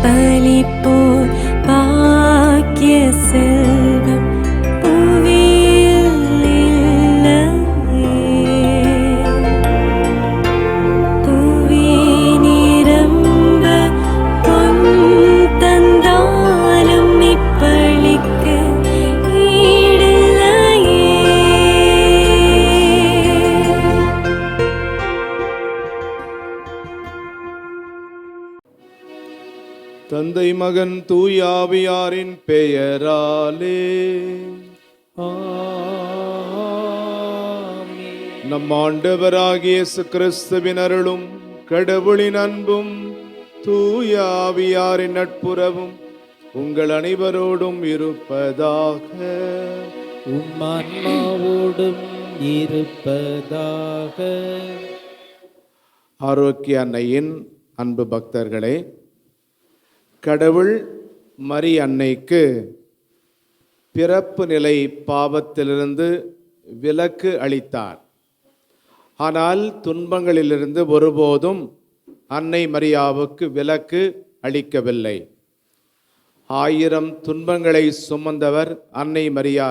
பலிப்போர் பாக்கிய செல்வம் புவியில் இல்லையே. புவி நிரம்ப பொன் தந்தாலும் இப்பளிக்கு ஈடில்லையே. தந்தை மகன் தூய ஆவியாரின் பெயராலே நம் ஆண்டவராகிய இயேசு கிறிஸ்துவின் அருளும் கடவுளின் அன்பும் தூய ஆவியாரின் நட்புறவும் உங்கள் அனைவரோடும் இருப்பதாக. உம் ஆன்மாவோடும் இருப்பதாக. ஆரோக்கிய அன்னையின் அன்பு பக்தர்களே, கடவுள் மரி அன்னைக்கு பிறப்பு நிலை பாவத்திலிருந்து விலக்கு அளித்தார். ஆனால் துன்பங்களிலிருந்து ஒருபோதும் அன்னை மரியாவுக்கு விலக்கு அளிக்கவில்லை. 1000 துன்பங்களை சுமந்தவர் அன்னை மரியா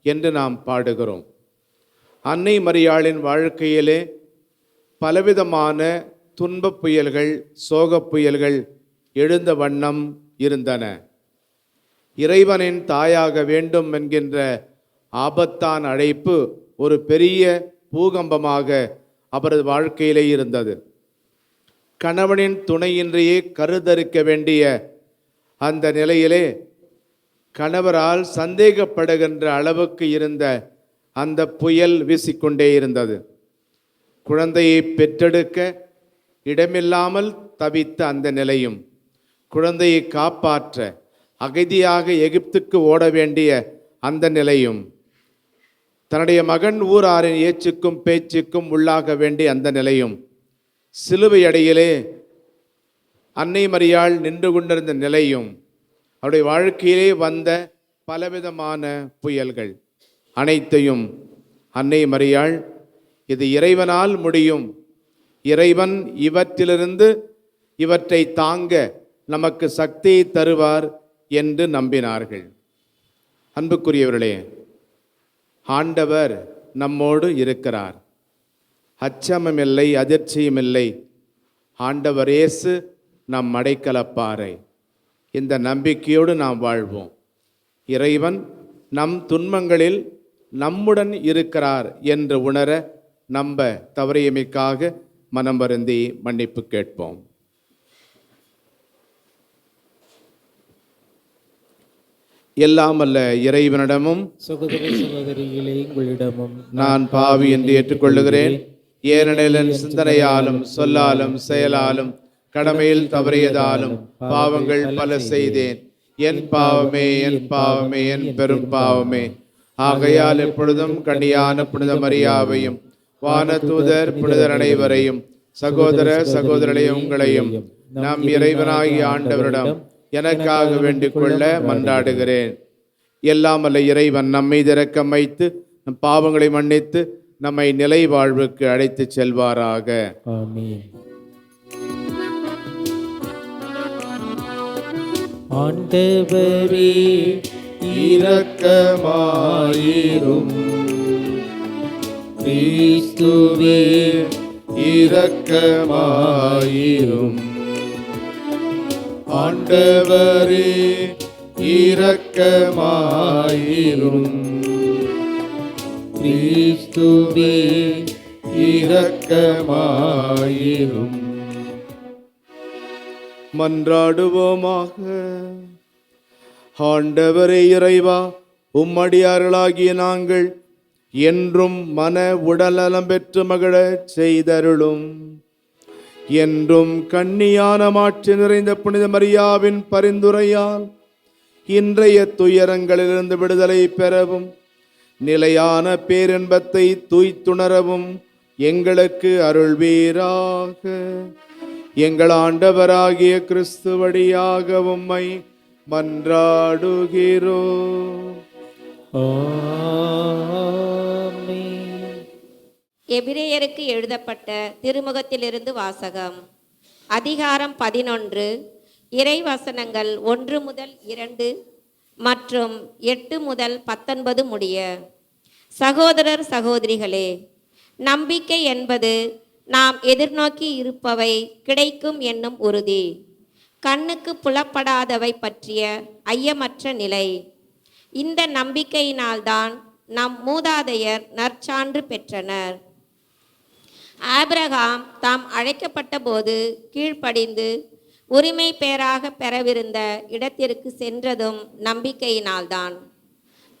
என்று நாம் பாடுகிறோம். அன்னை மரியாளின் வாழ்க்கையிலே பலவிதமான துன்பப் புயல்கள், சோகப் புயல்கள் எழுந்த வண்ணம் இருந்தன. இறைவனின் தாயாக வேண்டும் என்கின்ற ஆபத்தான அழைப்பு ஒரு பெரிய பூகம்பமாக அவரது வாழ்க்கையிலே இருந்தது. கணவனின் துணையின்றியே கருதரிக்க வேண்டிய அந்த நிலையிலே கணவரால் சந்தேகப்படுகின்ற அளவுக்கு இருந்த அந்த புயல் வீசிக்கொண்டே இருந்தது. குழந்தையை பெற்றெடுக்க இடமில்லாமல் தவித்த அந்த நிலையும், குழந்தையை காப்பாற்ற அகதியாக எகிப்துக்கு ஓட வேண்டிய அந்த நிலையும், தன்னுடைய மகன் ஊராரின் ஏச்சுக்கும் பேச்சுக்கும் உள்ளாக வேண்டிய அந்த நிலையும், சிலுவை அடியிலே அன்னை மரியாள் நின்று கொண்டிருந்த நிலையும், அவருடைய வாழ்க்கையிலே வந்த பலவிதமான புயல்கள் அனைத்தையும் அன்னை மரியாள் இது இறைவனால் முடியும், இறைவன் இவற்றிலிருந்து இவற்றை தாங்க நமக்கு சக்தியை தருவார் என்று நம்பினார்கள். அன்புக்குரியவர்களே, ஆண்டவர் நம்மோடு இருக்கிறார். அச்சமுமில்லை, அதிர்ச்சியுமில்லை. ஆண்டவர் இயேசு நம் அடைக்கலப்பாறை. இந்த நம்பிக்கையோடு நாம் வாழ்வோம். இறைவன் நம் துன்பங்களில் நம்முடன் இருக்கிறார் என்று உணர நம்ப தவறியமைக்காக மனம் வருந்தி மன்னிப்பு கேட்போம். எல்லாம் அல்ல இறைவனிடமும் சகோதர சகோதரிகளே உங்களிடமும் நான் பாவி என்று ஏற்றுக்கொள்ளுகிறேன். ஏனெனில் என் சிந்தனையாலும் சொல்லாலும் செயலாலும் கடமையில் தவறியதாலும் பாவங்கள் பல செய்தேன். என் பாவமே, என் பாவமே, என் பெரும் பாவமே. ஆகையால் எப்பொழுதும் கன்னியான புனித மரியாவையும் வானதூதர் புனிதர் அனைவரையும் சகோதர சகோதரர்களையும் உங்களையும் நம் இறைவனாகிய ஆண்டவரிடம் எனக்காக வேண்டிக் கொள்ள மன்றாடுகிறேன். எல்லாம் அல்ல இறைவன் நம்மை இரக்கம் வைத்து நம் பாவங்களை மன்னித்து நம்மை நிலை வாழ்வுக்கு அழைத்து செல்வாராக. ஆமென். ஆண்டவரே இரக்கமாயிரும். கிறிஸ்துவே இரக்கமாயிரும். ஆண்டவரே இரக்கமாயிரும். கிறிஸ்துவே இரக்கமாயிரும். மன்றாடுவோமாக. ஆண்டவரே இறைவா, உம்மடியார்களாகிய நாங்கள் என்றும் மன உடல்நலம் பெற்று மகிழச் செய்தருளும். என்றும் கன்னியான மாட்சி நிறைந்த புனித மரியாவின் பரிந்துரையால் இன்றைய துயரங்களிலிருந்து விடுதலை பெறவும் நிலையான பேரின்பத்தை தூய்த்துணரவும் எங்களுக்கு அருள்வீராக. எங்கள் ஆண்டவராகிய கிறிஸ்து வழியாக உம்மை மன்றாடுகிறோம். ஆமென். எபிரேயருக்கு எழுதப்பட்ட திருமுகத்திலிருந்து வாசகம். அதிகாரம் 11, இறைவசனங்கள் 1 முதல் 2 மற்றும் 8 முதல் 19 முடிய. சகோதரர் சகோதரிகளே, நம்பிக்கை என்பது நாம் எதிர்நோக்கி இருப்பவை கிடைக்கும் என்னும் உறுதி, கண்ணுக்கு புலப்படாதவை பற்றிய ஐயமற்ற நிலை. இந்த நம்பிக்கையினால்தான் நம் மூதாதையர் நற்சான்று பெற்றனர். ஆபிரகாம் தாம் அழைக்கப்பட்ட போது கீழ்ப்படிந்து உரிமை பேராக பெறவிருந்த இடத்திற்கு சென்றதும் நம்பிக்கையினால்தான்.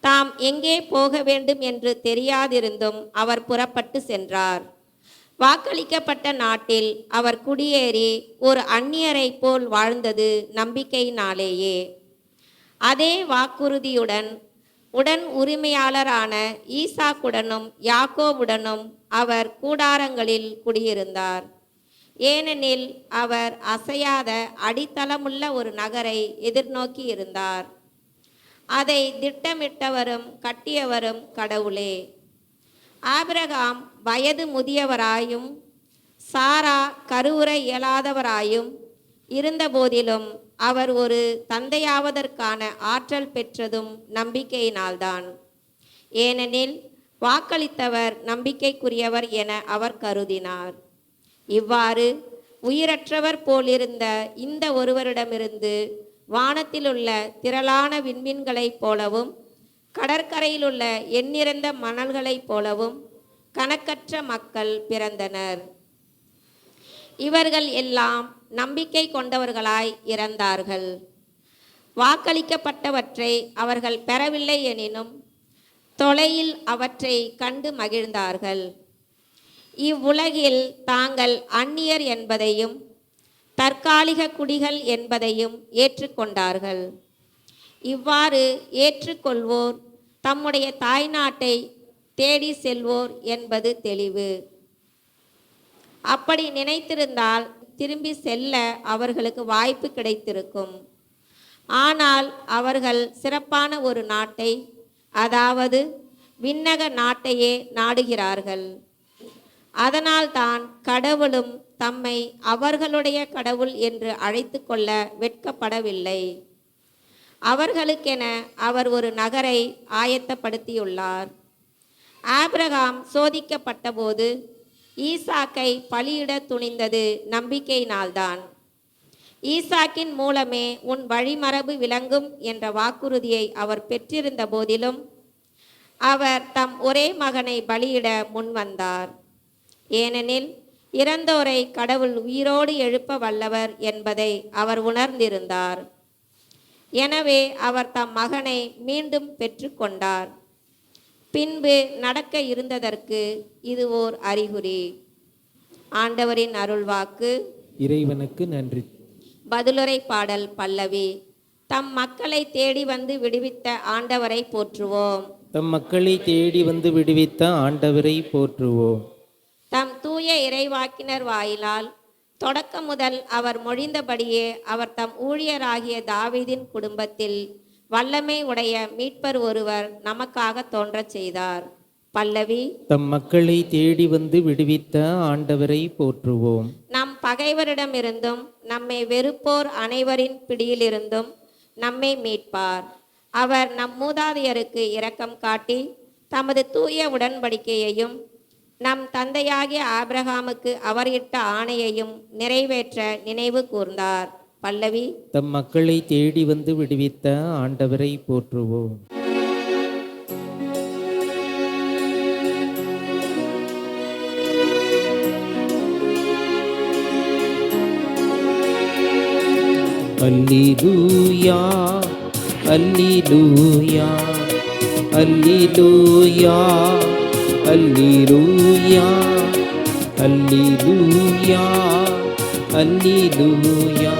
தாம் எங்கே போக வேண்டும் என்று தெரியாதிருந்தும் அவர் புறப்பட்டு சென்றார். வாக்களிக்கப்பட்ட நாட்டில் அவர் குடியேறி ஒரு அந்நியரை போல் வாழ்ந்தது நம்பிக்கையினாலேயே. அதே வாக்குறுதியுடன் உடன் உரிமையாளரான ஈசாக்குடனும் யாக்கோவுடனும் அவர் கூடாரங்களில் குடியிருந்தார். ஏனெனில் அவர் அசையாத அடித்தளமுள்ள ஒரு நகரை எதிர்நோக்கி இருந்தார். அதை திட்டமிட்டவரும் கட்டியவரும் கடவுளே. ஆபிரகாம் வயது முதியவராயும் சாரா கருவுற இயலாதவராயும் இருந்தபோதிலும் அவர் ஒரு தந்தையாவதற்கான ஆற்றல் பெற்றதும் நம்பிக்கையினால்தான். ஏனெனில் வாக்களித்தவர் நம்பிக்கைக்குரியவர் என அவர் கருதினார். இவ்வாறு உயிரற்றவர் போலிருந்த இந்த ஒருவரிடமிருந்து வானத்திலுள்ள திரளான விண்மீன்களைப் போலவும் கடற்கரையிலுள்ள எண்ணிறந்த மணல்களைப் போலவும் கணக்கற்ற மக்கள் பிறந்தனர். இவர்கள் எல்லாம் நம்பிக்கை கொண்டவர்களாய் இறந்தார்கள். வாக்களிக்கப்பட்டவற்றை அவர்கள் பெறவில்லை எனினும் தொலையில் அவற்றை கண்டு மகிழ்ந்தார்கள். இவ்வுலகில் தாங்கள் அந்நியர் என்பதையும் தற்காலிக குடிகள் என்பதையும் ஏற்றுக்கொண்டார்கள். இவ்வாறு ஏற்றுக்கொள்வோர் தம்முடைய தாய்நாட்டை தேடி செல்வோர் என்பது தெளிவு. அப்படி நினைத்திருந்தால் திரும்பி செல்ல அவர்களுக்கு வாய்ப்பு கிடைத்திருக்கும். ஆனால் அவர்கள் சிறப்பான ஒரு நாட்டை, அதாவது விண்ணக நாட்டையே நாடுகிறார்கள். அதனால்தான் கடவுளும் தம்மை அவர்களுடைய கடவுள் என்று அழைத்து கொள்ள வெட்கப்படவில்லை. அவர்களுக்கென அவர் ஒரு நகரை ஆயத்தப்படுத்தியுள்ளார். ஆபிரகாம் சோதிக்கப்பட்ட போது ஈசாக்கை பலியிட துணிந்தது நம்பிக்கையினால்தான். ஈசாக்கின் மூலமே உன் வழிமரபு விளங்கும் என்ற வாக்குறுதியை அவர் பெற்றிருந்த போதிலும் அவர் தம் ஒரே மகனை பலியிட முன்வந்தார். ஏனெனில் இறந்தோரை கடவுள் உயிரோடு எழுப்ப வல்லவர் என்பதை அவர் உணர்ந்திருந்தார். எனவே அவர் தம் மகனை மீண்டும் பெற்றுக்கொண்டார். பின்பு நடக்க இருந்ததற்கு இது ஓர் அறிகுறி. ஆண்டவரின் அருள்வாக்கு. இறைவனுக்கு நன்றி. பதிலுரை பாடல் பல்லவி. தம் மக்களை தேடி வந்து விடுவித்த ஆண்டவரை போற்றுவோம். தம் மக்களை தேடி வந்து விடுவித்த ஆண்டவரை போற்றுவோம். தம் தூய இறைவாக்கினர் வாயிலால் தொடக்க முதல் அவர் மொழிந்தபடியே அவர் தம் ஊழியராகிய தாவீதின் குடும்பத்தில் வல்லமை உடைய மீட்பர் ஒருவர் நமக்காக தோன்றச் செய்தார். பல்லவி. தம் மக்களை தேடி வந்து விடுவித்த ஆண்டவரை போற்றுவோம். நம் பகைவரிடமிருந்தும் நம்மை வெறுப்போர் அனைவரின் பிடியிலிருந்தும் நம்மை மீட்பார். அவர் நம் மூதாதையருக்கு இரக்கம் காட்டி தமது தூய உடன்படிக்கையையும் நம் தந்தையாகிய ஆபிரகாமுக்கு அவர் இட்ட ஆணையையும் நிறைவேற்ற நினைவு கூர்ந்தார். பல்லவி. தம் மக்களை தேடி வந்து விடுவித்த ஆண்டவரை போற்றுவோம். அல்லேலூயா அல்லேலூயா அல்லேலூயா அல்லேலூயா அல்லேலூயா அல்லேலூயா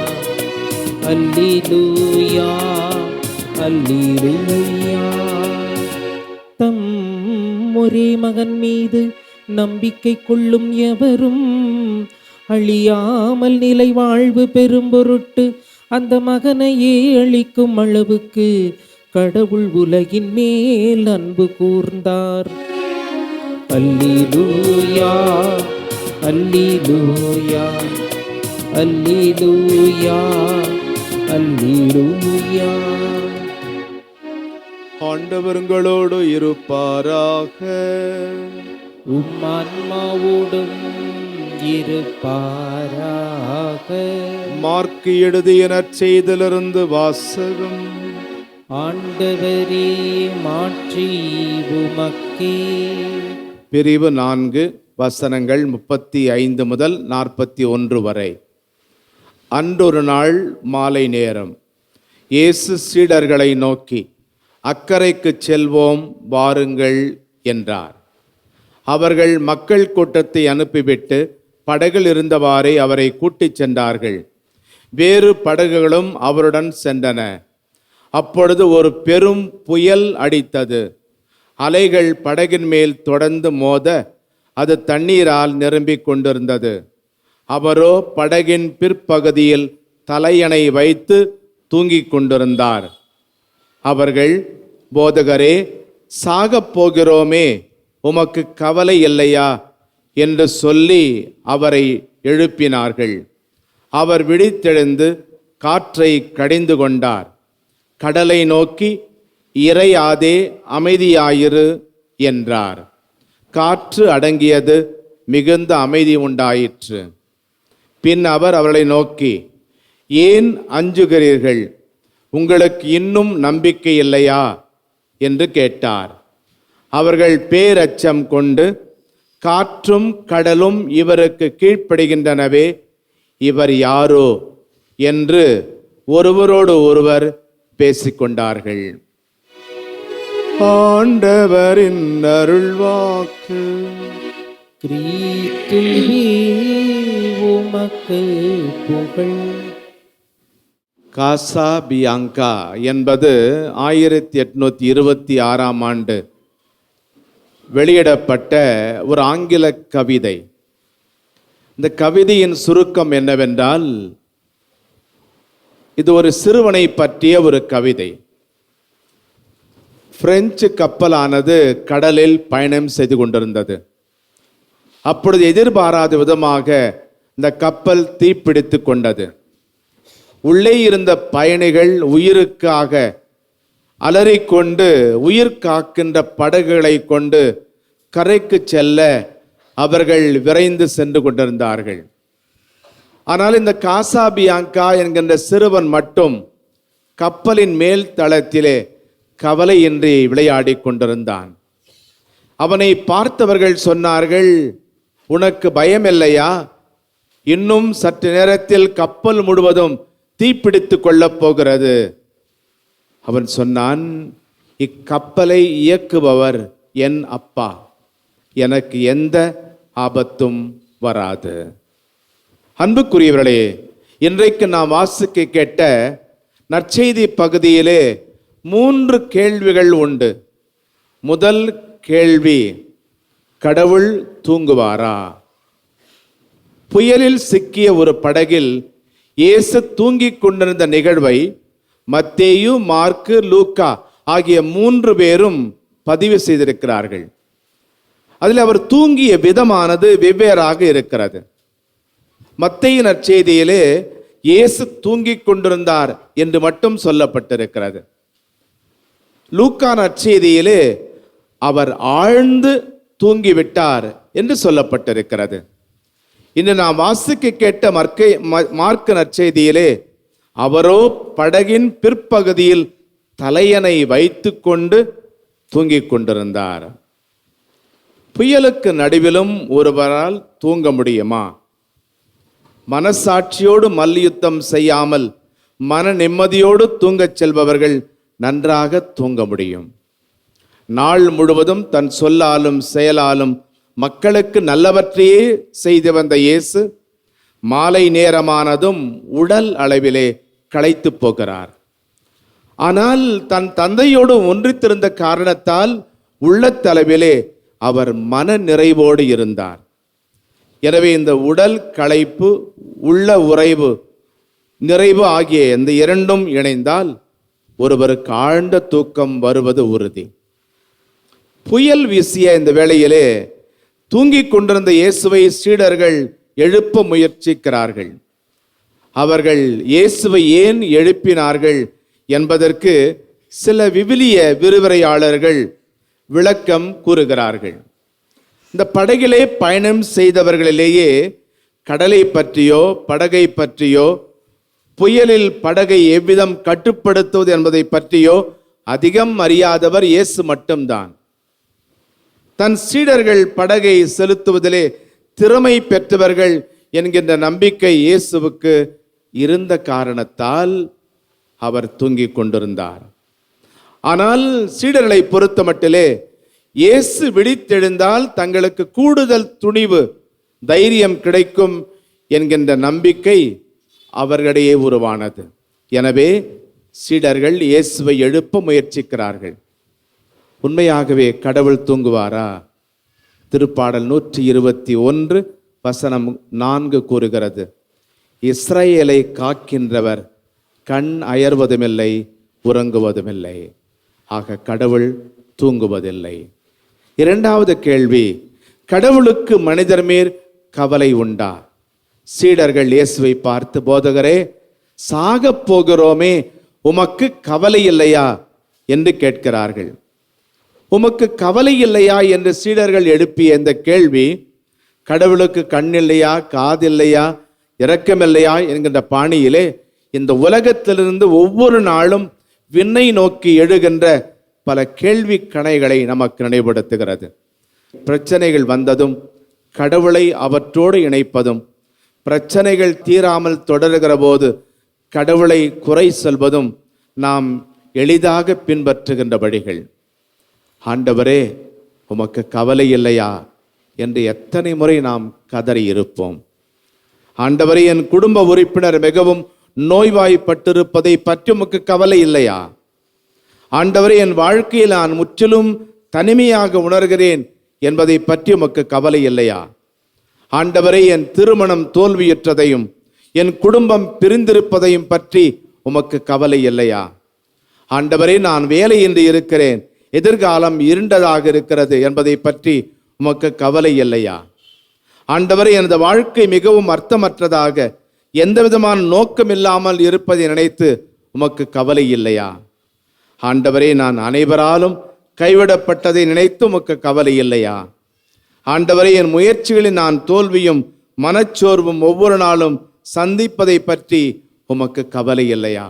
அல்லேலூயா அல்லேலூயா. தம் ஒரே மகன் மீது நம்பிக்கை கொள்ளும் எவரும் அழியாமல் நிலை வாழ்வு பெறும் பொருட்டு அந்த மகனையே அளிக்கும் அளவுக்கு கடவுள் உலகின் மேல் அன்பு கூர்ந்தார். அல்லேலூயா அல்லேலூயா அல்லேலூயா அல்லேலூயா. ஆண்டவர் உங்களோடு இருப்பாராக. உம் ஆன்மாவோடும் இருப்பாராக. மார்க்கு எழுதிய நற்செய்தியிலிருந்து வாசகம். ஆண்டவரே மாற்றி உமக்கே. பிரிவு 4 வசனங்கள் 35 முதல் 41 வரை. அன்றொரு நாள் மாலை நேரம் இயேசு சீடர்களை நோக்கி, அக்கரைக்கு செல்வோம் வாருங்கள் என்றார். அவர்கள் மக்கள் கூட்டத்தை அனுப்பிவிட்டு படகில் இருந்தவாறே அவரை கூட்டிச் சென்றார்கள். வேறு படகுகளும் அவருடன் சென்றன. அப்பொழுது ஒரு பெரும் புயல் அடித்தது. அலைகள் படகின் மேல் தொடர்ந்து மோத அது தண்ணீரால் நிரம்பிக் கொண்டிருந்தது. அவரோ படகின் பிற்பகுதியில் தலையணை வைத்து தூங்கிக் கொண்டிருந்தார். அவர்கள், போதகரே, சாகப் போகிறோமே, உமக்கு கவலை இல்லையா என்று சொல்லி அவரை எழுப்பினார்கள். அவர் விழித்தெழுந்து காற்றை கடிந்து கொண்டார். கடலை நோக்கி, இறையாதே, அமைதியாயிரு என்றார். காற்று அடங்கியது, மிகுந்த அமைதி உண்டாயிற்று. பின் அவர் அவர்களை நோக்கி, ஏன் அஞ்சுகிறீர்கள்? உங்களுக்கு இன்னும் நம்பிக்கை இல்லையா என்று கேட்டார். அவர்கள் பேரச்சம் கொண்டு, காற்றும் கடலும் இவருக்கு கீழ்ப்படுகின்றனவே, இவர் யாரோ என்று ஒருவரோடு ஒருவர் பேசிக்கொண்டார்கள். ஆண்டவரின் அருள்வாக்கு. கிறிஸ்துவே உமக்கு புகழ். காசா பியாங்கா என்பது 1826ஆம் ஆண்டு வெளியிடப்பட்ட ஒரு ஆங்கில கவிதை. இந்த கவிதையின் சுருக்கம் என்னவென்றால், இது ஒரு சிறுவனை பற்றிய ஒரு கவிதை. பிரெஞ்சு கப்பலானது கடலில் பயணம் செய்து கொண்டிருந்தது. அப்பொழுது எதிர்பாராத விதமாக இந்த கப்பல் தீப்பிடித்து கொண்டது. உள்ளே இருந்த பயணிகள் உயிருக்காக அலறிக்கொண்டு உயிர் காக்கின்ற படகுகளை கொண்டு கரைக்கு செல்ல அவர்கள் விரைந்து சென்று கொண்டிருந்தார்கள். ஆனால் இந்த காசா பியாங்கா என்கின்ற சிறுவன் மட்டும் கப்பலின் மேல் தளத்திலே கவலையின்றி விளையாடி கொண்டிருந்தான். அவனை பார்த்தவர்கள் சொன்னார்கள், உனக்கு பயம் இல்லையா? இன்னும் சற்று நேரத்தில் கப்பல் முழுவதும் தீப்பிடித்து கொள்ளப் போகிறது. அவன் சொன்னான், இக்கப்பலை இயக்குபவர் என் அப்பா, எனக்கு எந்த ஆபத்தும் வராது. அன்புக்குரியவர்களே, இன்றைக்கு நாம் வாசிக்க கேட்ட நற்செய்தி பகுதியிலே 3 கேள்விகள் உண்டு. முதல் கேள்வி, கடவுள் தூங்குவாரா? புயலில் சிக்கிய ஒரு படகில் இயேசு தூங்கிக் கொண்டிருந்த நிகழ்வை மத்தேயு, மார்க்கு, லூக்கா ஆகிய 3 பேரும் பதிவு செய்திருக்கிறார்கள். அதில் அவர் தூங்கிய விதமானது வெவ்வேறாக இருக்கிறது. மத்தேயு நற்செய்தியிலே இயேசு தூங்கிக் கொண்டிருந்தார் என்று மட்டும் சொல்லப்பட்டிருக்கிறது. லூக்கா நற்செய்தியிலே அவர் ஆழ்ந்து தூங்கிவிட்டார் என்று சொல்லப்பட்டிருக்கிறது. இன்று நாம் வாசிக்க கேட்ட மார்க்கு நற்செய்தியிலே அவரோ படகின் பிற்பகுதியில் தலையணை வைத்து கொண்டு தூங்கிக் கொண்டிருந்தார். புயலுக்கு நடுவிலும் ஒருவரால் தூங்க முடியுமா? மனசாட்சியோடு மல்யுத்தம் செய்யாமல் மன நிம்மதியோடு தூங்கச் செல்பவர்கள் நன்றாக தூங்க முடியும். நாள் முழுவதும் தன் சொல்லாலும் செயலாலும் மக்களுக்கு நல்லவற்றையே செய்து வந்த இயேசு மாலை நேரமானதும் உடல் அளவிலே களைத்து போகிறார். ஆனால் தன் தந்தையோடு ஒன்றித்திருந்த காரணத்தால் உள்ளத்தளவிலே அவர் மன நிறைவோடு இருந்தார். எனவே இந்த உடல் களைப்பு, உள்ள நிறைவு ஆகிய இந்த இரண்டும் இணைந்தால் ஒருவருக்கு ஆழ்ந்த தூக்கம் வருவது உறுதி. புயல் வீசிய இந்த வேளையிலே தூங்கிக் கொண்டிருந்த இயேசுவை சீடர்கள் எழுப்ப முயற்சிக்கிறார்கள். அவர்கள் இயேசுவை ஏன் எழுப்பினார்கள் என்பதற்கு சில விவிலிய விரிவுரையாளர்கள் விளக்கம் கூறுகிறார்கள். இந்த படகிலே பயணம் செய்தவர்களிலேயே கடலை பற்றியோ படகை பற்றியோ புயலில் படகை எவ்விதம் கட்டுப்படுத்துவது என்பதை பற்றியோ அதிகம் அறியாதவர் இயேசு மட்டும்தான். தன் சீடர்கள் படகை செலுத்துவதிலே திறமை பெற்றவர்கள் என்கின்ற நம்பிக்கை இயேசுவுக்கு இருந்த காரணத்தால் அவர் தூங்கிக் கொண்டிருந்தார். ஆனால் சீடர்களை பொறுத்த மட்டிலே இயேசு விழித்தெழுந்தால் தங்களுக்கு கூடுதல் துணிவு, தைரியம் கிடைக்கும் என்கின்ற நம்பிக்கை அவர்களிடையே உருவானது. எனவே சீடர்கள் இயேசுவை எழுப்ப முயற்சிக்கிறார்கள். உண்மையாகவே கடவுள் தூங்குவாரா? திருப்பாடல் 121 வசனம் 4 கூறுகிறது, இஸ்ரவேலை காக்கின்றவர் கண் அயர்வதுமில்லை, உறங்குவதுமில்லை. ஆக கடவுள் தூங்குவதில்லை. இரண்டாவது கேள்வி, கடவுளுக்கு மனிதர் மேல் கவலை உண்டா? சீடர்கள் இயேசுவை பார்த்து, போதகரே, சாகப் போகிறோமே, உமக்கு கவலை இல்லையா என்று கேட்கிறார்கள். உமக்கு கவலை இல்லையா என்று சீடர்கள் எழுப்பிய இந்த கேள்வி கடவுளுக்கு கண் இல்லையா, காதில்லையா, இரக்கமில்லையா என்கின்ற பாணியிலே இந்த உலகத்திலிருந்து ஒவ்வொரு நாளும் விண்ணை நோக்கி எழுகின்ற பல கேள்வி கணைகளை நமக்கு நினைவுபடுத்துகிறது. பிரச்சனைகள் வந்ததும் கடவுளை அவற்றோடு இணைப்பதும், பிரச்சனைகள் தீராமல் தொடருகிற போது கடவுளை குறை சொல்வதும் நாம் எளிதாக பின்பற்றுகின்ற வழிகள். ஆண்டவரே, உமக்கு கவலை இல்லையா என்று எத்தனை முறை நாம் கதறி இருப்போம். ஆண்டவரே, என் குடும்ப உறுப்பினர் மிகவும் நோய்வாய்ப்பட்டிருப்பதை பற்றி உமக்கு கவலை இல்லையா? ஆண்டவரே, என் வாழ்க்கையில் நான் முற்றிலும் தனிமையாக உணர்கிறேன் என்பதை பற்றி உமக்கு கவலை இல்லையா? ஆண்டவரே, என் திருமணம் தோல்வியுற்றதையும் என் குடும்பம் பிரிந்திருப்பதையும் பற்றி உமக்கு கவலை இல்லையா? ஆண்டவரே, நான் வேலையின்றி இருக்கிறேன், எதிர்காலம் இருண்டதாக இருக்கிறது என்பதை பற்றி உமக்கு கவலை இல்லையா? ஆண்டவரே, எனது வாழ்க்கை மிகவும் அர்த்தமற்றதாக, எந்த விதமான நோக்கம் இல்லாமல் இருப்பதை நினைத்து உமக்கு கவலை இல்லையா? ஆண்டவரே, நான் அனைவராலும் கைவிடப்பட்டதை நினைத்து உமக்கு கவலை இல்லையா? ஆண்டவரே, என் முயற்சிகளில் நான் தோல்வியும் மனச்சோர்வும் ஒவ்வொரு நாளும் சந்திப்பதை பற்றி உமக்கு கவலை இல்லையா?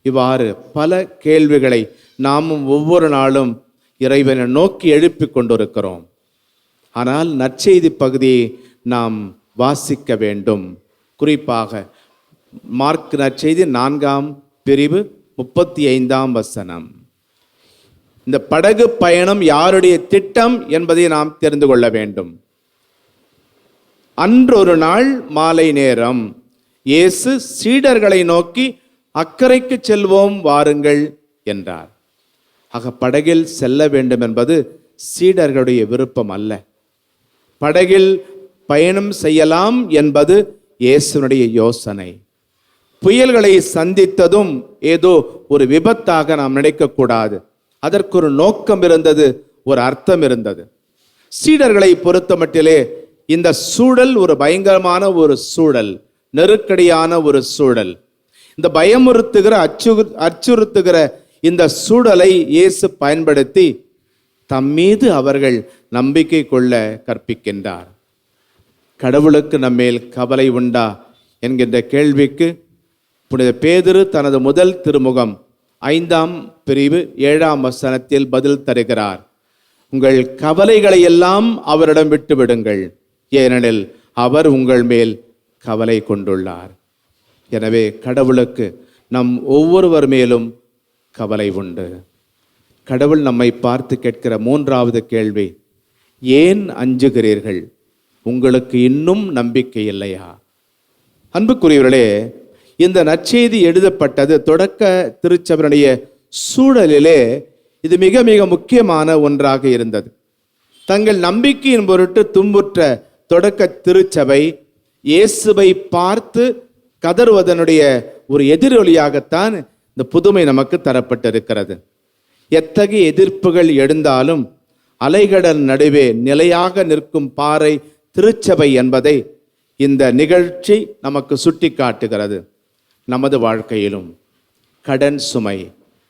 இவ்வாறு பல கேள்விகளை நாமும் ஒவ்வொரு நாளும் இறைவனை நோக்கி எழுப்பிக் கொண்டிருக்கிறோம். ஆனால் நற்செய்தி பகுதியை நாம் வாசிக்க வேண்டும். குறிப்பாக மார்க் நற்செய்தி 4ஆம் பிரிவு 35ஆம் வசனம். இந்த படகு பயணம் யாருடைய திட்டம் என்பதை நாம் தெரிந்து கொள்ள வேண்டும். அன்றொரு நாள் மாலை நேரம் இயேசு சீடர்களை நோக்கி, அக்கரைக்கு செல்வோம் வாருங்கள் என்றார். ஆக படகில் செல்ல வேண்டும் என்பது சீடர்களுடைய விருப்பம் அல்ல. படகில் பயணம் செய்யலாம் என்பது இயேசுனுடைய யோசனை. புயல்களை சந்தித்ததும் ஏதோ ஒரு விபத்தாக நாம் நினைக்கக்கூடாது. அதற்கு ஒரு நோக்கம் இருந்தது, ஒரு அர்த்தம் இருந்தது. சீடர்களை பொறுத்த மட்டிலே இந்த சூழல் ஒரு பயங்கரமான ஒரு சூழல், நெருக்கடியான ஒரு சூழல். இந்த பயமுறுத்துகிற அச்சுறுத்துகிற இந்த சூழலை இயேசு பயன்படுத்தி தம் மீது அவர்கள் நம்பிக்கை கொள்ள கற்பிக்கின்றார். கடவுளுக்கு நம்மேல் கவலை உண்டா என்கின்ற கேள்விக்கு புனித பேதுரு தனது முதல் திருமுகம் 5ஆம் பிரிவு 7ஆம் வசனத்தில் பதில் தருகிறார். உங்கள் கவலைகளை எல்லாம் அவரிடம் விட்டுவிடுங்கள், ஏனெனில் அவர் உங்கள் மேல் கவலை கொண்டுள்ளார். எனவே கடவுளுக்கு நம் ஒவ்வொருவர் மேலும் கவலை உண்டு. கடவுள் நம்மை பார்த்து கேட்கிற 3வது கேள்வி, ஏன் அஞ்சுகிறீர்கள்? உங்களுக்கு இன்னும் நம்பிக்கை இல்லையா? அன்புக்குரியவர்களே, இந்த நற்செய்தி எழுதப்பட்டது தொடக்க திருச்சபையினுடைய சூழலிலே இது மிக மிக முக்கியமான ஒன்றாக இருந்தது. தங்கள் நம்பிக்கையின் பொருட்டு துன்புற்ற தொடக்க திருச்சபை இயேசுவை பார்த்து கதறுவதனுடைய ஒரு எதிரொலியாகத்தான் இந்த புதுமை நமக்கு தரப்பட்டிருக்கிறது. எத்தகைய எதிர்ப்புகள் எழுந்தாலும் அலைகடல் நடுவே நிலையாக நிற்கும் பாறை திருச்சபை என்பதை இந்த நிகழ்ச்சி நமக்கு சுட்டி காட்டுகிறது. நமது வாழ்க்கையிலும் கடன் சுமை,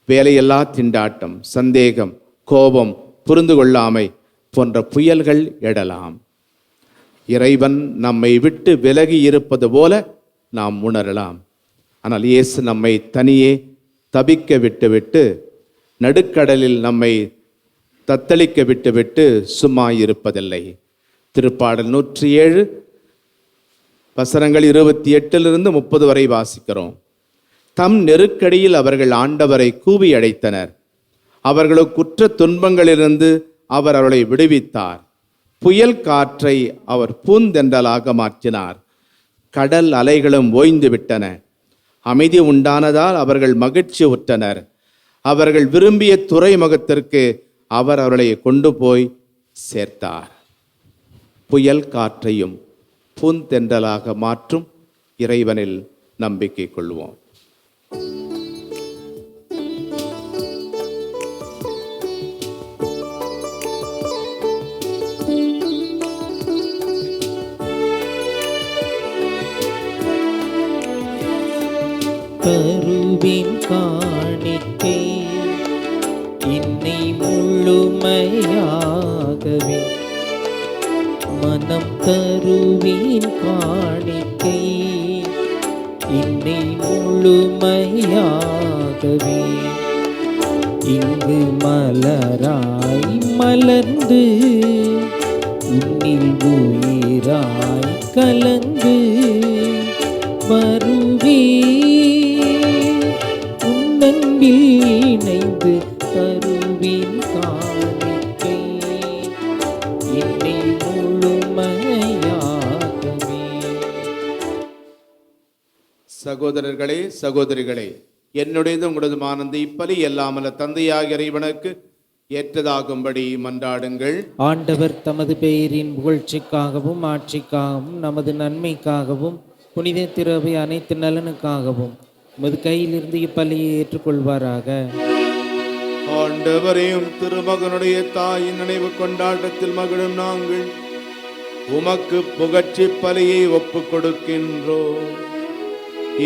வேலையில்லா திண்டாட்டம், சந்தேகம், கோபம், புரிந்து கொள்ளாமை போன்ற புயல்கள் எழலாம். இறைவன் நம்மை விட்டு விலகி இருப்பது போல நாம் உணரலாம். ஆனால் இயேசு நம்மை தனியே தபிக்க விட்டுவிட்டு, நடுக்கடலில் நம்மை தத்தளிக்க விட்டுவிட்டு சும்மா இருப்பதில்லை. திருப்பாடல் 107 வசனங்கள் 28 30 வரை வாசிக்கிறோம். தம் நெருக்கடியில் அவர்கள் ஆண்டவரை கூவி அழைத்தனர். அவர்களுக்கு குற்ற துன்பங்களிலிருந்து அவர் அவர்களை விடுவித்தார். புயல் காற்றை அவர் பூந்தென்றலாக மாற்றினார். கடல் அலைகளும் ஓய்ந்து விட்டன. அமைதி உண்டானதால் அவர்கள் மகிழ்ச்சி உற்றனர். அவர்கள் விரும்பிய துறைமுகத்திற்கு அவர் அவர்களை கொண்டு போய் சேர்த்தார். புயல் காற்றையும் பூந்தென்றலாக மாற்றும் இறைவனில் நம்பிக்கை கொள்வோம். தருவின் காணிக்கை என்னை முழுமையாகவே, மனம் தருவின் காணிக்கை என்னை முழுமையாகவே. இங்கு மலராய் மலர்ந்து உன்னில் உயிராய் கலந்து வருவே, உன்னன்பில் இணைந்து தருவின் காணிக்கை என்னை முழுமையாகவே. சகோதரர்களே, சகோதரிகளே, என்னுடையது உங்களதுமான இந்த இப்பலி எல்லாமல்ல தந்தையாகிய இறைவனுக்கு ஏற்றதாகும்படி மன்றாடுங்கள். ஆண்டவர் தமது பெயரின் புகழ்ச்சிக்காகவும் ஆட்சிக்காகவும் நமது நன்மைக்காகவும் புனித திரவை அனைத்து நலனுக்காகவும் உமது கையிலிருந்து இப்பலியை ஏற்றுக்கொள்வாராக. ஆண்டவரையும் திருமகனுடைய தாயின் நினைவு கொண்டாட்டத்தில் மகிழும் நாங்கள் உமக்கு புகழ்ச்சி பலியை ஒப்புக் கொடுக்கின்றோம்.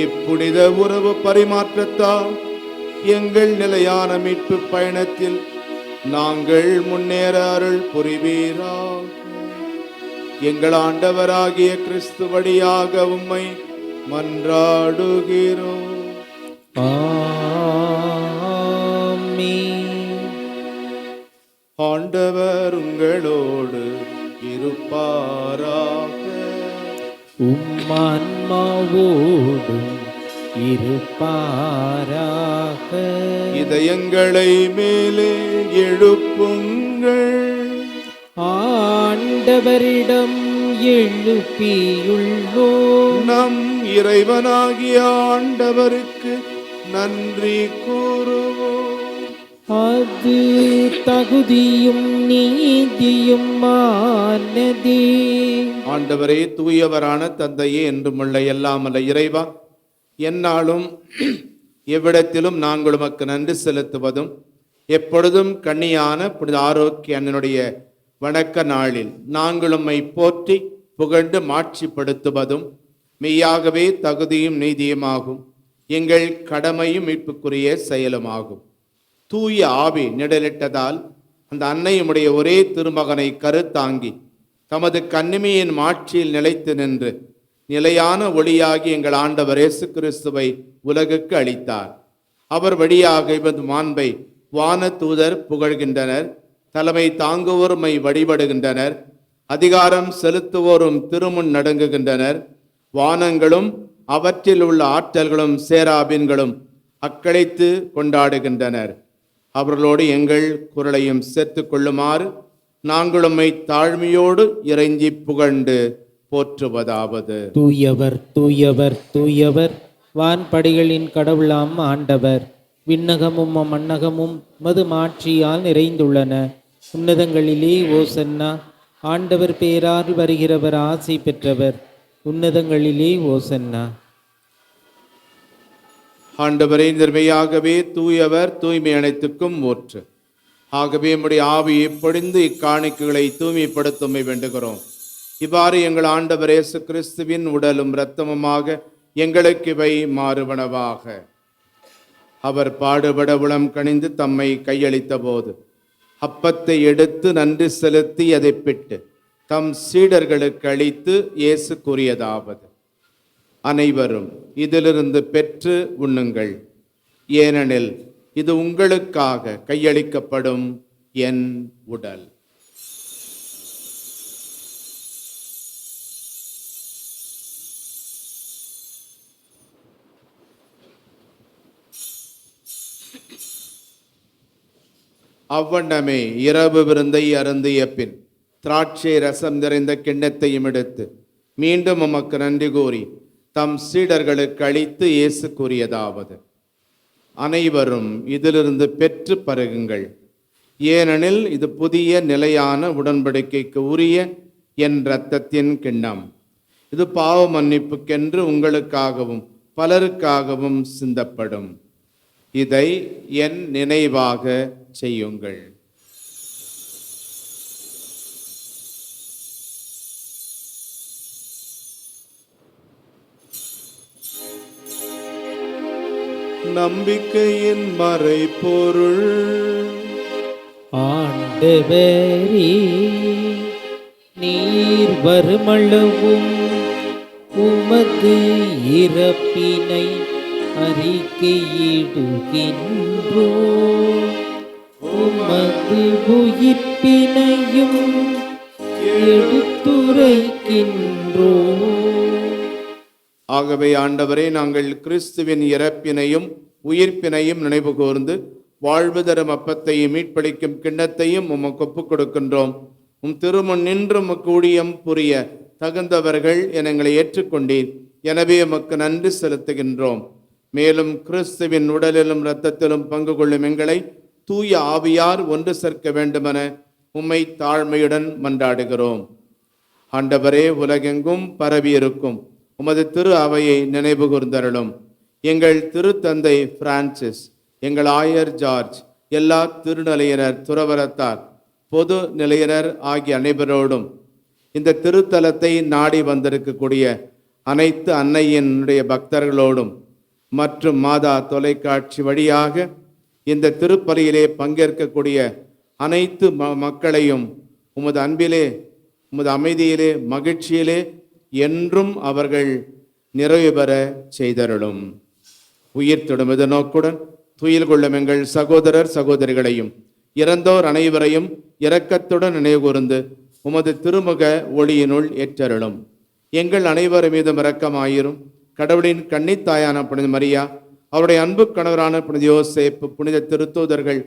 இப்புனித உறவு பரிமாற்றத்தால் எங்கள் நிலையான மீட்பு பயணத்தில் நாங்கள் முன்னேற அருள் புரிவீராக. எங்கள் ஆண்டவராகிய கிறிஸ்து வழியாக உம்மை மன்றாடுகிறோம். ஆமென். ஆண்டவர் உங்களோடு இருப்பாராக. உம்மான்மாவோடும் இருப்பாராக. இதயங்களை மேலே எழுப்புங்கள். ஆண்டவரிடம் எழுப்பியுள்ளோம். நம் இறைவனாகிய ஆண்டவருக்கு நன்றி கூறுவோம். அது தகுதியும் நீதியும் ஆனதே. ஆண்டவரே, தூயவரான தந்தையே, என்றுமுள்ள எல்லாமல்ல இறைவா, எந்நாளும் எவ்விடத்திலும் நாங்கள் உமக்கு நன்றி செலுத்துவதும் எப்பொழுதும் கண்ணியான புனித ஆரோக்கிய அண்ணனுடைய வணக்க நாளில் நாங்கள் உம்மை போற்றி புகழ்ந்து மாட்சிப்படுத்துவதும் மெய்யாகவே தகுதியும் நீதியுமாகும். எங்கள் கடமையும் மீட்புக்குரிய செயலுமாகும். தூய ஆவி நிழலிட்டதால் அந்த அன்னையுடைய ஒரே திருமகனை கருத்தாங்கி தமது கன்னிமையின் மாட்சியில் நிலைத்து நின்று நிலையான ஒளியாகி எங்கள் ஆண்டவர் இயேசு கிறிஸ்துவை உலகுக்கு அளித்தார். அவர் வழியாக இவரது மாண்பை வான தூதர் புகழ்கின்றனர். தலைமை தாங்குவோருமை வழிபடுகின்றனர். அதிகாரம் செலுத்துவோரும் திருமுன் நடுங்குகின்றனர். வானங்களும் அவற்றில் உள்ள ஆற்றல்களும் சேராபின்களும் அக்களித்து கொண்டாடுகின்றனர். அவர்களோடு எங்கள் குரலையும் சேர்த்து கொள்ளுமாறு நாங்கள் உம்மை தாழ்மையோடு இறைஞ்சி புகழ்ந்து போற்றுவதாவது: தூயவர் தூயவர் தூயவர், வான்படிகளின் கடவுளாம் ஆண்டவர். விண்ணகமும் மண்ணகமும் மது மாட்சியால் நிறைந்துள்ளன. உன்னதங்களிலே ஓசன்னா. ஆண்டவர் பேரால் வருகிறவர் ஆசி பெற்றவர். உன்னதங்களிலே ஓசன்னா. ஆண்டவரே, நிர்மையாகவே தூயவர், தூய்மை அனைத்துக்கும் ஊற்று. ஆகவே உம்முடைய ஆவியை பொழிந்து இக்காணிக்கைகளை தூய்மைப்படுத்துமை வேண்டுகிறோம். இவ்வாறு எங்கள் ஆண்டவர் இயேசு கிறிஸ்துவின் உடலும் இரத்தமுமாக எங்களுக்கு இவை மாறுவனவாக. அவர் பாடுபட உளம் கனிந்து தம்மை கையளித்த போது அப்பத்தை எடுத்து நன்றி செலுத்தி அதை பிட்டு தம் சீடர்களுக்கு அளித்து இயேசு கூறியதாவது: அனைவரும் இதிலிருந்து பெற்று உண்ணுங்கள், ஏனெனில் இது உங்களுக்காக கையளிக்கப்படும் என் உடல். அவ்வண்ணமே இரவு விருந்தை அருந்திய பின் திராட்சை ரசம் நிறைந்த கிண்ணத்தையும் எடுத்து மீண்டும் உமக்கு நன்றி கூறி தம் சீடர்களுக்கு அளித்து இயேசு கூறியதாவது: அனைவரும் இதிலிருந்து பெற்று பருகுங்கள், ஏனெனில் இது புதிய நிலையான உடன்படிக்கைக்கு உரிய என் இரத்தத்தின் கிண்ணம். இது பாவ மன்னிப்புக்கென்று உங்களுக்காகவும் பலருக்காகவும் சிந்தப்படும். இதை என் நினைவாக செய்யுங்கள். நம்பிக்கையின் மறைபொருள். ஆண்டவரே, நீர் வருமளவும் உமது இறப்பினை அறிக்கையிடுகின்றோ, உமது உயிர்ப்பினையும் எடுத்துரைக்கின்றோ. ஆகவே ஆண்டவரே, நாங்கள் கிறிஸ்துவின் இறப்பினையும் உயிர்ப்பினையும் நினைவு கூர்ந்து வாழ்வு தரும் அப்பத்தையும் மீட்பளிக்கும் கிண்ணத்தையும் உமக்கு ஒப்புக் கொடுக்கின்றோம். உம் திருமுன் நின்று உமக்கு ஊழியம் புரிய தகுந்தவர்கள் என எங்களை ஏற்றுக்கொண்டீர். எனவே உமக்கு நன்றி செலுத்துகின்றோம். மேலும் கிறிஸ்துவின் உடலிலும் இரத்தத்திலும் பங்கு கொள்ளும் எங்களை தூய ஆவியார் ஒன்று சேர்க்க வேண்டுமென உம்மை தாழ்மையுடன் மன்றாடுகிறோம். ஆண்டவரே, உலகெங்கும் பரவியிருக்கும் உமது திரு அவையை நினைவு கூர்ந்தருளும். எங்கள் திருத்தந்தை பிரான்சிஸ், எங்கள் ஆயர் ஜார்ஜ், எல்லா திருநிலையினர், துறவரத்தார், பொது நிலையினர் ஆகிய அனைவரோடும் இந்த திருத்தலத்தை நாடி வந்திருக்கக்கூடிய அனைத்து அன்னையினுடைய பக்தர்களோடும் மற்றும் மாதா தொலைக்காட்சி வழியாக இந்த திருப்பலியிலே பங்கேற்கக்கூடிய அனைத்து மக்களையும் உமது அன்பிலே, உமது அமைதியிலே, மகிழ்ச்சியிலே என்றும் அவர்கள் நிறைவு பெற செய்தருளும். உயிர் தொடுமது நோக்குடன் துயில் கொள்ளும் எங்கள் சகோதரர் சகோதரிகளையும் இறந்தோர் அனைவரையும் இரக்கத்துடன் நினைவு கூர்ந்து உமது திருமுக ஒளியினுள் ஏற்றருளும். எங்கள் அனைவர் மீதும் இரக்கமாயிரும். கடவுளின் கன்னித்தாயான புனித மரியா, அவருடைய அன்பு கணவரான புனித யோசேப்பு, புனித திருத்தூதர்கள்,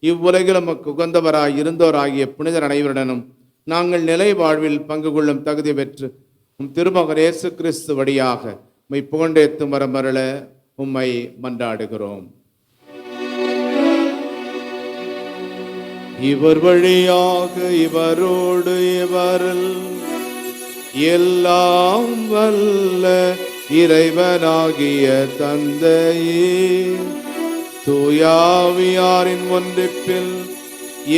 இவ்வுலகிலும் உகந்தவராய் இருந்தோராகிய புனிதர் அனைவருடனும் நாங்கள் நிலை வாழ்வில் பங்கு கொள்ளும் தகுதி பெற்று உம் திருமகன் இயேசு கிறிஸ்து வழியாக உம்மை புகழ்ந்தேத்தும் வரமருள உம்மை மன்றாடுகிறோம். இவர் வழியாக இவரோடு இவரில் எல்லாம் வல்ல இறைவனாகிய தந்தையே, தூயாவியாரின் ஒன்றிப்பில்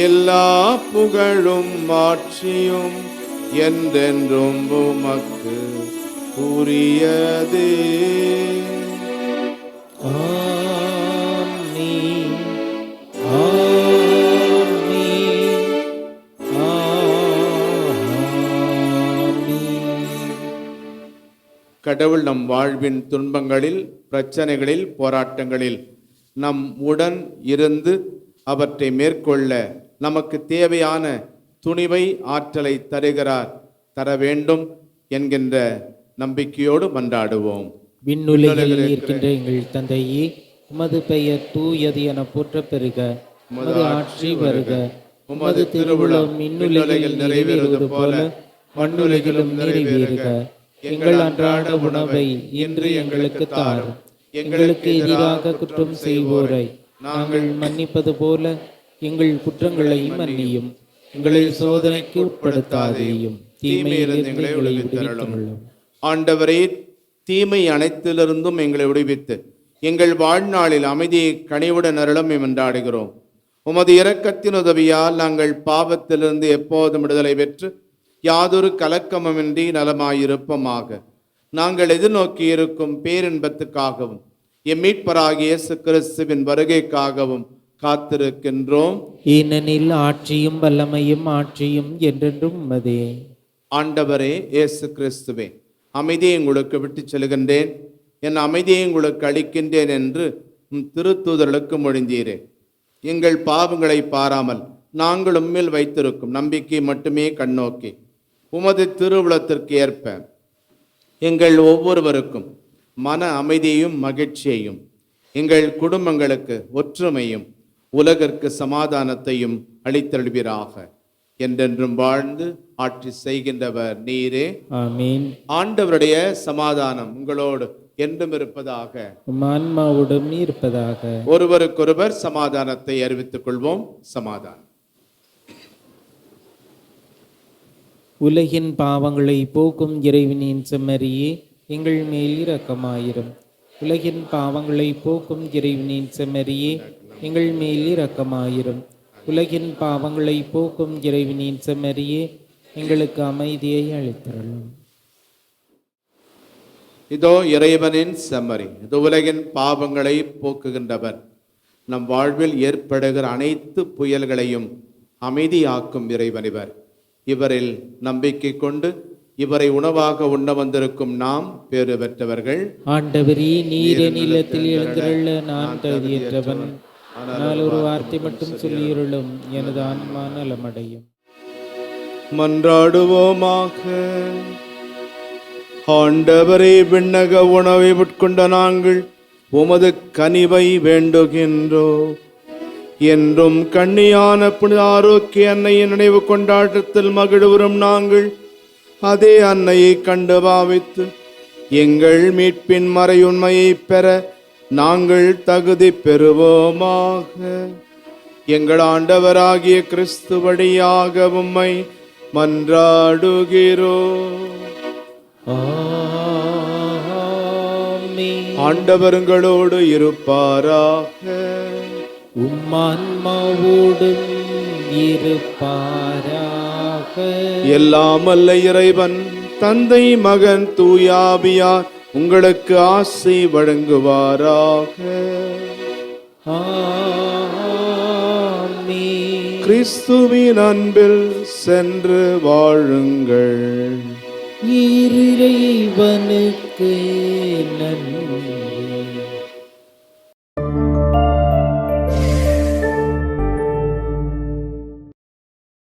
எல்லா புகழும் ஆட்சியும் என்றென்றும் உமக்கு உரியதே. ஆமென், ஆமென், ஆமென். கடவுள் நம் வாழ்வின் துன்பங்களில், பிரச்சனைகளில், போராட்டங்களில் நம் உடன் இருந்து அவற்றை மேற்கொள்ள நமக்கு தேவையான துணிவை, ஆற்றலை தருகிறார், தர வேண்டும் என்கின்ற நம்பிக்கையோடு மன்றாடுவோம். விண்ணுலகில் இருக்கின்ற எங்கள் தந்தையே, உமது பெயர் தூயது என போற்றப் பெறுக. உமது ஆட்சி வருக. உமது திருவுளம் விண்ணுலகில் நிறைவேறுவது போல மண்ணுலகிலும் நிறைவேறுக. எங்கள் அன்றாட உணவை இன்று எங்களுக்கு தாரும். எங்களுக்கு எதிராக குற்றம் செய்வோரை நாங்கள் மன்னிப்பது போல எங்கள் குற்றங்களை மன்னியும். எங்களை சோதனைக்கு உட்படுத்தாதேயும், தீமையிலிருந்து எங்களை விடுவித்தருளும். ஆண்டவரே, தீமை அனைத்திலிருந்தும் எங்களை விடுவித்து எங்கள் வாழ்நாளில் அமைதியை கனிவுடன் அருளும் என்றாடுகிறோம். உமது இரக்கத்தின் உதவியால் நாங்கள் பாவத்திலிருந்து எப்போதும் விடுதலை பெற்று யாதொரு கலக்கமுமின்றி நலமாயிருப்போமாக. நாங்கள் எதிர்நோக்கி இருக்கும் பேரின்பத்துக்காகவும் எம் மீட்பராகிய இயேசு கிறிஸ்துவின் வருகைக்காகவும் காத்திருக்கின்றோம். ஏனெனில் ஆட்சியும் வல்லமையும் ஆட்சியும் என்றென்றும் உமதே. ஆண்டவரே இயேசு கிறிஸ்துவே, அமைதியை உங்களுக்கு விட்டுச் செல்கின்றேன், என் அமைதியை உங்களுக்கு அளிக்கின்றேன் என்று திருத்தூதர்களுக்கு மொழிந்தீரே. எங்கள் பாவங்களை பாராமல் நாங்கள் உம்மில் வைத்திருக்கும் நம்பிக்கை மட்டுமே கண்ணோக்கி உமது திருவுளத்திற்கு ஏற்ப எங்கள் ஒவ்வொருவருக்கும் மன அமைதியையும் மகிழ்ச்சியையும், எங்கள் குடும்பங்களுக்கு ஒற்றுமையும் உலகிற்கு சமாதானத்தையும் அளித்தருள்வீராக. என்றென்றும் வாழ்ந்து ஆட்சி செய்கின்றவர் நீரே. ஆமீன். ஆண்டவருடைய சமாதானம் உங்களோடு என்றும் இருப்பதாக, உம் ஆன்மாவோடும் இருப்பதாக. ஒருவருக்கொருவர் சமாதானத்தை அறிவித்துக் கொள்வோம். சமாதானம். உலகின் பாவங்களை போக்கும் இறைவனின் செம்மறியே, எங்கள் மேல் இரக்கமாயிரும். உலகின் பாவங்களை போக்கும் இறைவனின் செம்மறியே, எங்கள் மேல் இரக்கமாயிரும். உலகின் பாவங்களை போக்கும் இறைவனின் செம்மறியே, எங்களுக்கு அமைதியை அளித்தருளும். இதோ இறைவனின் செம்மறி, இது உலகின் பாவங்களை போக்குகின்றவர். நம் வாழ்வில் ஏற்படுகிற அனைத்து புயல்களையும் அமைதியாக்கும் இறைவன் இவர். இவரில் நம்பிக்கை கொண்டு இவரை உணவாக உண்ண வந்திருக்கும் நாம் பேறு பெற்றவர்கள். ஆண்டவரே, நீர் என் இல்லத்தில் எழுந்திருள்ள நான் தகுதியற்றவன். ஆனால் ஒரு வார்த்தை மட்டும் சொல்லியிருளும், எனது ஆன்மா நலமடையும். மன்றாடுவோமாக. ஆண்டவரே, விண்ணக உணவை உட்கொண்ட நாங்கள் உமது கனிவை வேண்டுகின்றோம். என்றும் கண்ணியான புனித ஆரோக்கிய அன்னையின் நினைவு கொண்டாட்டத்தில் மகிழ்வுறும் நாங்கள் அதே அன்னையை கண்டு பாவித்து எங்கள் மீட்பின் மறையுண்மையை பெற நாங்கள் தகுதி பெறுவோமாக. எங்கள் ஆண்டவராகிய கிறிஸ்து வழியாக உம்மை மன்றாடுகிறோம். ஆண்டவர்களோடு இருப்பாராக. உம்மான்மாவோடும் இருப்பாராக. எல்லாம் வல்ல இறைவன் தந்தை, மகன், தூயாவியார் உங்களுக்கு ஆசை வழங்குவாராக. ஆமென். கிறிஸ்துவின் அன்பில் சென்று வாழுங்கள். இறைவனுக்கு நன்றி.